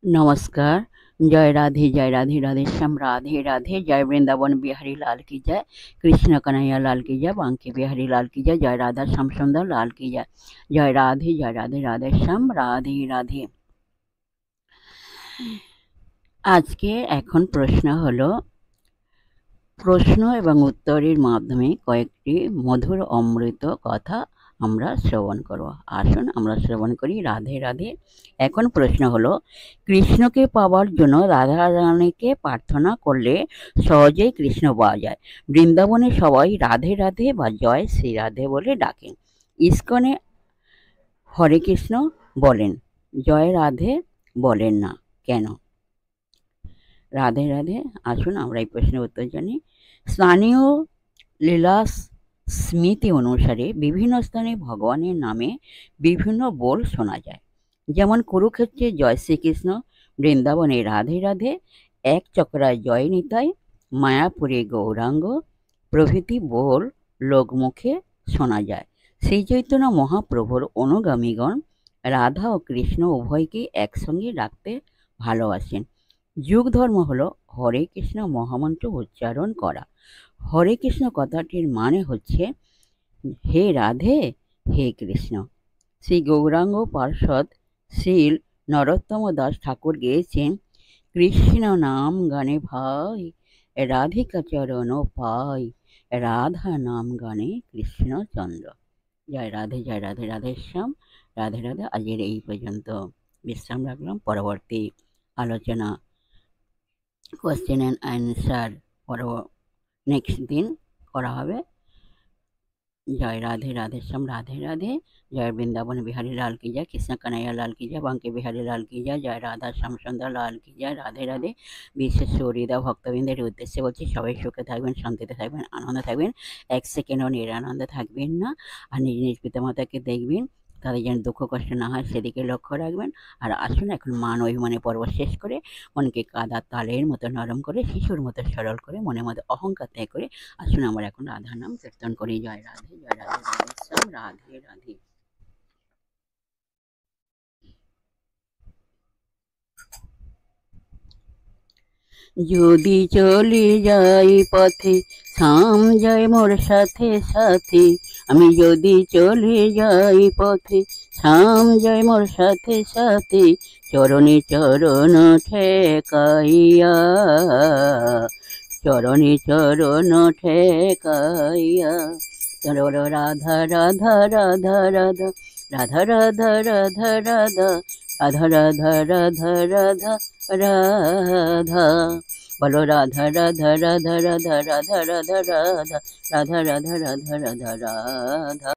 नमस्कार। जय राधे राधे श्याम राधे राधे। जय वृंदावन बिहारी लाल की जय। कृष्ण कन्हैया लाल की जय। बांके बिहारी लाल की जय। जय राधा श्याम सुंदर लाल की जय। जय राधे राधे श्याम राधे राधे। আজকে এখন প্রশ্ন হলো, প্রশ্ন এবং উত্তরের মাধ্যমে কয়েকটি মধুর অমৃত কথা আমরা শ্রবণ করব। আসুন আমরা শ্রবণ করি। রাধে রাধে। এখন প্রশ্ন হলো, কৃষ্ণকে পাওয়ার জন্য রাধা রানীকে প্রার্থনা করলে সহজেই কৃষ্ণ পাওয়া যায়। বৃন্দাবনে সবাই রাধে রাধে বা জয় শ্রী রাধে বলে ডাকেন। ইস্কনে হরে কৃষ্ণ বলেন, জয় রাধে বলেন না কেন? রাধে রাধে। আসুন আমরা এই প্রশ্নের উত্তর জানি। স্থানীয় লীলা স্মৃতি অনুসারে বিভিন্ন স্থানে ভগবানের নামে বিভিন্ন বল শোনা যায়। যেমন কুরুক্ষেত্রে জয় শ্রীকৃষ্ণ, বৃন্দাবনে রাধে রাধে, এক চক্রায় জয় নিতাই, মায়াপুরে গৌরাঙ্গ প্রভৃতি বল লোকমুখে শোনা যায়। শ্রী চৈতন্য মহাপ্রভুর অনুগামীগণ রাধা ও কৃষ্ণ উভয়কেই একসঙ্গে ডাকতে ভালোবাসেন। যুগ ধর্ম হলো হরে কৃষ্ণ মহামন্ত্র উচ্চারণ করা। হরে কৃষ্ণ কথাটির মানে হচ্ছে হে রাধে হে কৃষ্ণ। শ্রী গৌরাঙ্গ পার্ষদ শ্রীল নরোত্তম দাস ঠাকুর গেয়েছেন, কৃষ্ণ নাম গানে ভাই রাধিকা চরণ পাই, রাধা নাম গানে কৃষ্ণচন্দ্র। জয় রাধে রাধে শ্যাম রাধে রাধে। আজকের এই পর্যন্ত বিশ্রাম রাখলাম। পরবর্তী আলোচনা কোয়েশ্চেন অ্যান্ড অ্যান্সার নেক্সট দিন করা হবে। জয় রাধে শ্যাম রাধে রাধে। জয় বৃন্দাবন বিহারী লাল की जय। कृष्ण कन्हैया लाल की जय। बांके बिहारी लाल की जय। जय রাধা শ্যাম সুন্দর লাল की जय। রাধে রাধে। বিশেষ হৃদয় ভক্তবৃন্দের উদ্দেশ্যে বলছি, সবাই সুখে থাকবেন, শান্তিতে থাকবেন, আনন্দে থাকবেন, এক সেকেন্ডও নিরানন্দে থাকবেন না। আর নিজ নিজ পিতামাতাকে দেখবেন, তাদের যেন দুঃখ কষ্ট না হয় সেদিকে লক্ষ্য রাখবেন। আর আসুন এখন মান অভিমানের পর্ব শেষ করে মনকে কাদা তালের মতো নরম করে, শিশুর মতো সরল করে, মনের মধ্যে অহংকার ত্যাগ করে আসুন আমরা এখন রাধার নাম কীর্তন করি। জয় রাধে শ্যাম রাধে রাধে। যদি চলে যাই পথে শ্যাম যায় মোর সাথে সাথে, আমি যদি চলে যাই পথে শ্যাম যায় মোর সাথে সাথে, চরণে চরণ ঠেকাইয়া, চরণে চরণ ঠেকাইয়া। রাধা রাধা রাধা রাধা রাধা রাধা রাধা রাধা রাধা রাধা রাধা রাধা রাধা। বলো রাধা রাধা রাধা রাধা রাধা রাধা রাধা রাধা রাধা রাধা রাধা রাধা।